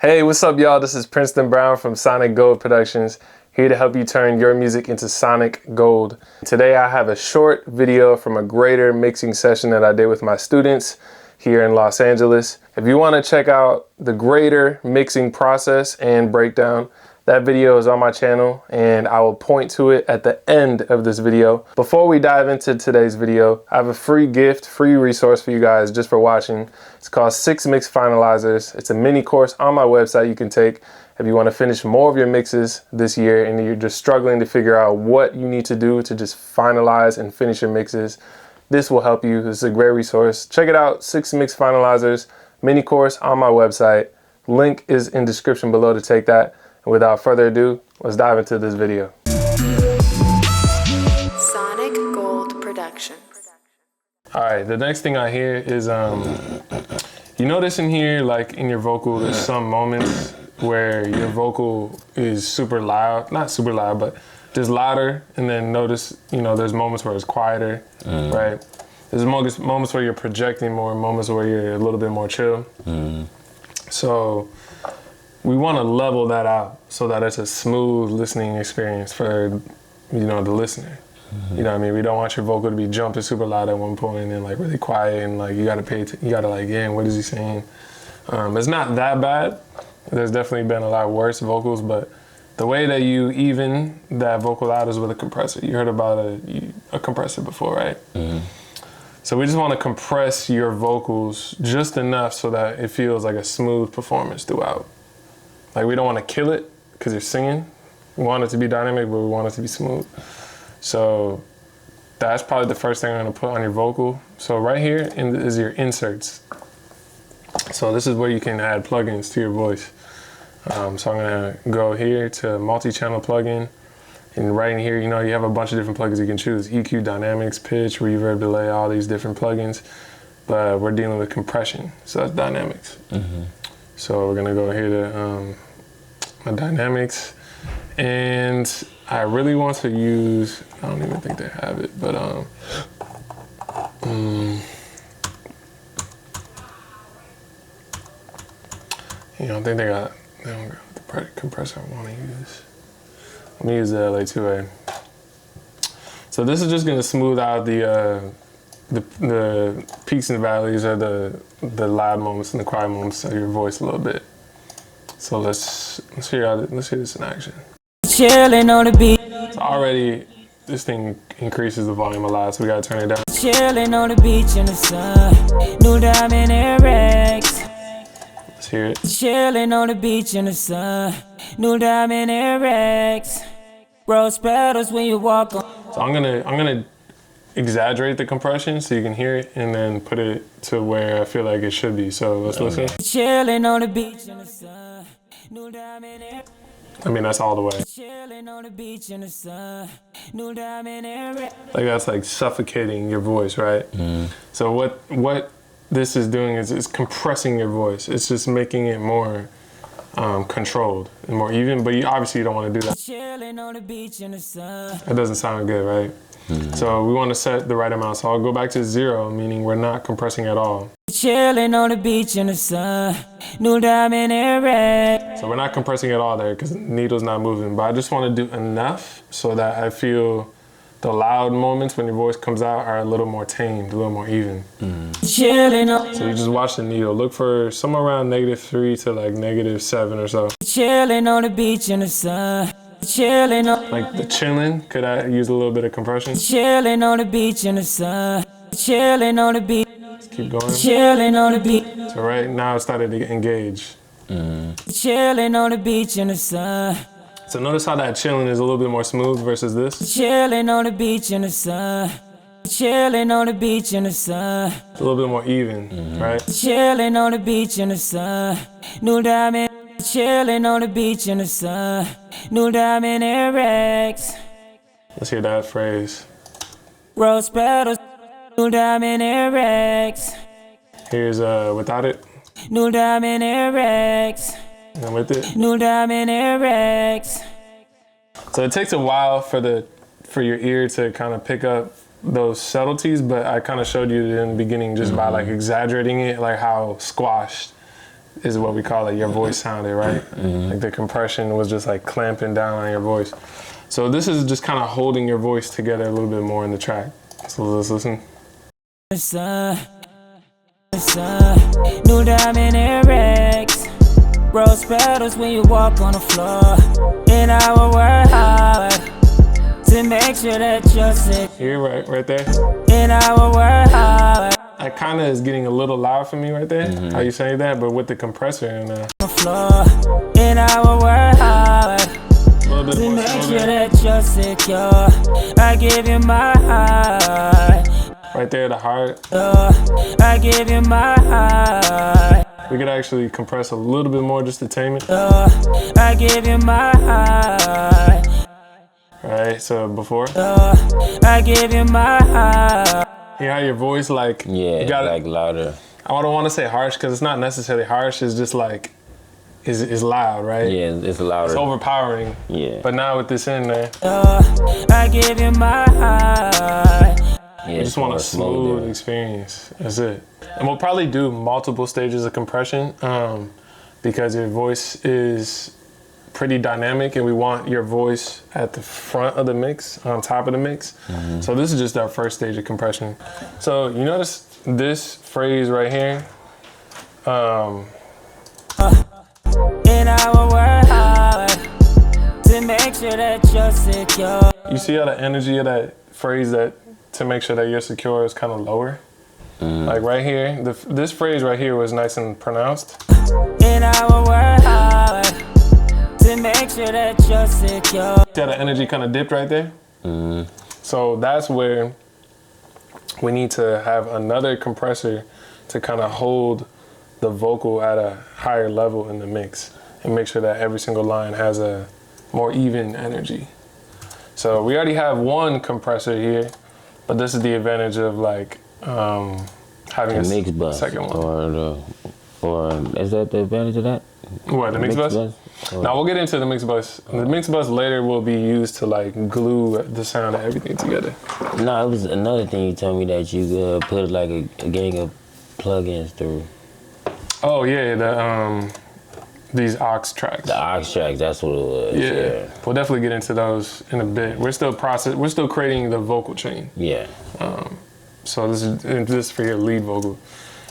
Hey, what's up, y'all? This is Princeton Brown from Sonic Gold Productions, here to help you turn your music into sonic gold. Today I have a short video from a greater mixing session that I did with my students here in Los Angeles. If you want to check out the greater mixing process and breakdown, that video is on my channel and I will point to it at the end of this video. Before we dive into today's video, I have a free gift, free resource for you guys just for watching. It's called 6 Mix Finalizers. It's a mini course on my website you can take if you want to finish more of your mixes this year and you're just struggling to figure out what you need to do to just finalize and finish your mixes. This will help you. This is a great resource. Check it out, 6 Mix Finalizers mini course on my website. Link is in description below to take that. And without further ado, let's dive into this video. Sonic Gold Productions. All right, the next thing I hear is, you notice in here, like in your vocal, there's some moments where your vocal is super loud, not super loud, but just louder. And then notice, you know, there's moments where it's quieter, right? There's moments where you're projecting more, moments where you're a little bit more chill. So we want to level that out so that it's a smooth listening experience for, you know, the listener. You know what I mean? We don't want your vocal to be jumping super loud at one point and like really quiet and like you gotta like, yeah, what is he saying? It's not that bad. There's definitely been a lot worse vocals, but the way that you even that vocal out is with a compressor. You heard about a compressor before, right? So we just want to compress your vocals just enough so that it feels like a smooth performance throughout. Like we don't want to kill it because you're singing. We want it to be dynamic, but we want it to be smooth. So that's probably the first thing I'm gonna put on your vocal. So right here is your inserts. So this is where you can add plugins to your voice. So I'm gonna go here to multi-channel plugin. And right in here, you know, you have a bunch of different plugins you can choose. EQ, dynamics, pitch, reverb, delay, all these different plugins. But we're dealing with compression, so that's dynamics. So we're gonna go here to my dynamics, and I really want to use, I don't even think they have it, but you know, I think they don't got the compressor I want to use. Let me use the LA2A. So this is just gonna smooth out the peaks and valleys or the loud moments and the quiet moments of your voice a little bit. So let's hear this in action. Chilling on the beach. So already this thing increases the volume a lot, so we gotta turn it down. Chilling on the beach in the sun. New diamond earrings. Let's hear it. Chilling on the beach in the sun. New diamond earrings. Rose petals when you walk on. So I'm gonna exaggerate the compression so you can hear it and then put it to where I feel like it should be. So let's listen. Chilling on the beach in the sun. New diamond earrings. I mean, that's all the way. Chilling on the beach in the sun. New diamond earrings. Like that's like suffocating your voice, right? So what this is doing is it's compressing your voice. It's just making it more controlled and more even, but obviously you don't want to do that. Chilling on the beach in the sun. That doesn't sound good, right? So we want to set the right amount. So I'll go back to 0, meaning we're not compressing at all. Chilling on the beach in the sun. New diamond earrings. So we're not compressing at all there because the needle's not moving, but I just want to do enough so that I feel the loud moments when your voice comes out are a little more tamed, a little more even. Chilling on. So you just watch the needle. Look for somewhere around -3 to like -7 or so. Chilling on the beach in the sun. Chilling on. Like the chilling, could I use a little bit of compression? Chilling on the beach in the sun. Chilling on the beach. Let's keep going. Chilling on the beach. So right now it started to engage. Chilling on the beach in the sun. So notice how that chilling is a little bit more smooth versus this. Chilling on the beach in the sun. Chilling on the beach in the sun. It's a little bit more even, right? Chilling on the beach in the sun. New diamond. Chilling on the beach in the sun. New diamond earrings. Let's hear that phrase. Rose petals. New diamond earrings. Here's without it. New diamond earrings. And with it. New diamond earrings. So it takes a while for your ear to kind of pick up those subtleties, but I kind of showed you in the beginning just by like exaggerating it, like how squashed is what we call it, your voice sounded, right? Like the compression was just like clamping down on your voice. So this is just kind of holding your voice together a little bit more in the track. So let's listen. New diamond earrings, rose petals when you walk on the floor. And I will work hard to make sure that you're sick. Here, right there. And I will work hard. That kind of is getting a little loud for me right there. How you say that? But with the compressor and the floor. And I will work hard a little bit to more make slow sure there. that you're secure. I give you my heart. Right there, the heart. I give you my heart. We could actually compress a little bit more just to tame it. I give you my heart. Right, so before. I give you my heart. You hear your voice like, Yeah, you got like louder. I don't want to say harsh because it's not necessarily harsh. It's just like, is loud, right? Yeah, it's louder. It's overpowering. Yeah. But now with this in there, I give you my heart. Yeah, you just want a smooth experience. That's it. And we'll probably do multiple stages of compression because your voice is pretty dynamic and we want your voice at the front of the mix, on top of the mix. So this is just our first stage of compression. So you notice this phrase right here? And I will work hard to make sure that you're secure. You see how the energy of that phrase that to make sure that you're secure is kind of lower? Like right here, this phrase right here was nice and pronounced. And I will work hard to make sure that you're secure. See how the energy kind of dipped right there? So that's where we need to have another compressor to kind of hold the vocal at a higher level in the mix and make sure that every single line has a more even energy. So we already have one compressor here, but this is the advantage of like having The mix bus, second one. or is that the advantage of that? What, the mix bus? Now we'll get into the mix bus. The mix bus later will be used to like glue the sound of everything together. No, it was another thing you told me that you put like a gang of plugins through. Oh yeah, these aux tracks. The aux tracks, that's what it was. Yeah, we'll definitely get into those in a bit. We're still creating the vocal chain. Yeah. So this is for your lead vocal.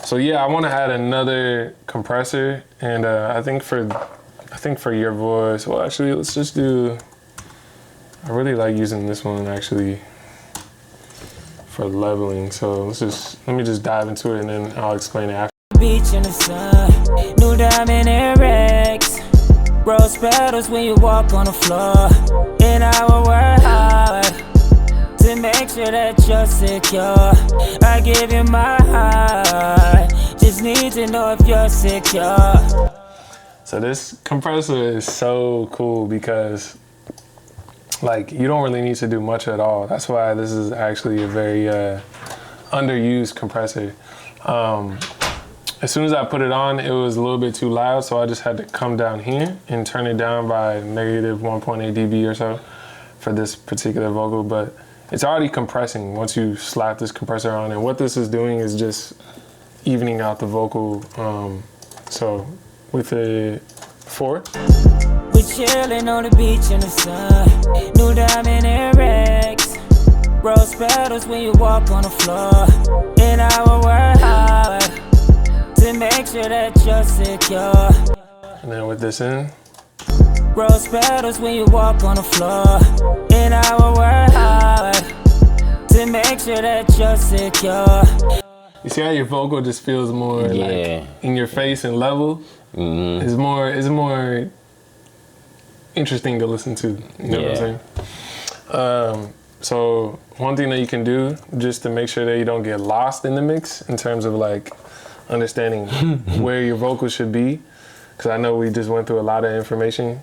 So yeah, I want to add another compressor, and I think for your voice. Well, actually, let's just do. I really like using this one actually for leveling. So let me just dive into it, and then I'll explain it after. Beach in the sun, new diamond earrings, rose petals when you walk on the floor. And I will work hard to make sure that you're secure. I give you my heart, just need to know if you're secure. So this compressor is so cool because like you don't really need to do much at all. That's why this is actually a very underused compressor. As soon as I put it on, it was a little bit too loud, so I just had to come down here and turn it down by negative 1.8 dB or so for this particular vocal, but it's already compressing once you slap this compressor on, and what this is doing is just evening out the vocal. So with a 4. We're chilling on the beach in the sun, new diamond earrings, rose petals when you walk on the floor. And I will work hard to make sure that you're secure. And then with this in. Rose petals when you walk on the floor. And I will work hard to make sure that you're secure. You see how your vocal just feels more like in your face and level? It's more interesting to listen to. You know what I'm saying? So one thing that you can do just to make sure that you don't get lost in the mix in terms of like understanding where your vocals should be, because I know we just went through a lot of information.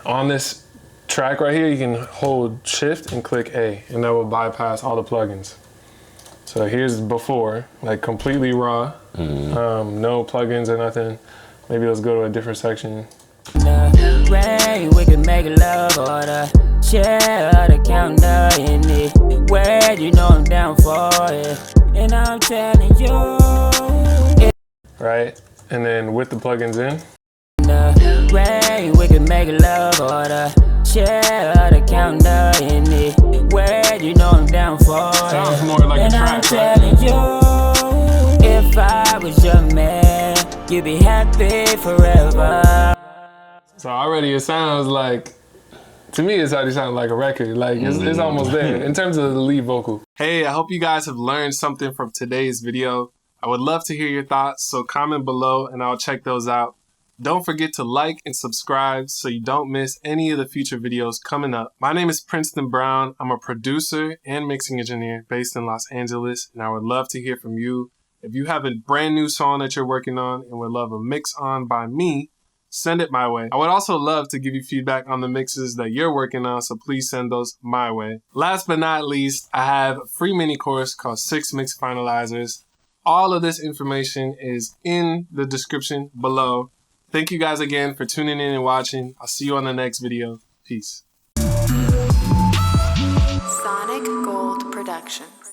On this track right here, you can hold shift and click A, and that will bypass all the plugins. So here's before, like completely raw, no plugins or nothing. Maybe let's go to a different section. Rain, we can make love order. Share the counter in it. Where you know I'm down for it. And I'm telling you. Right? And then with the plugins in, Rain, we can make love or the share the counter in me. Where you know I'm down for sounds it. more like And a I'm track, telling you, if I was your man, you'd be happy forever. So already it sounds like, to me it's already sounding like a record. Like it's almost there in terms of the lead vocal. Hey, I hope you guys have learned something from today's video. I would love to hear your thoughts, so comment below and I'll check those out. Don't forget to like and subscribe so you don't miss any of the future videos coming up. My name is Princeton Brown. I'm a producer and mixing engineer based in Los Angeles, and I would love to hear from you. If you have a brand new song that you're working on and would love a mix on by me, send it my way. I would also love to give you feedback on the mixes that you're working on, so please send those my way. Last but not least, I have a free mini course called 6 Mix Finalizers. All of this information is in the description below. Thank you guys again for tuning in and watching. I'll see you on the next video. Peace. Sonic Gold Productions.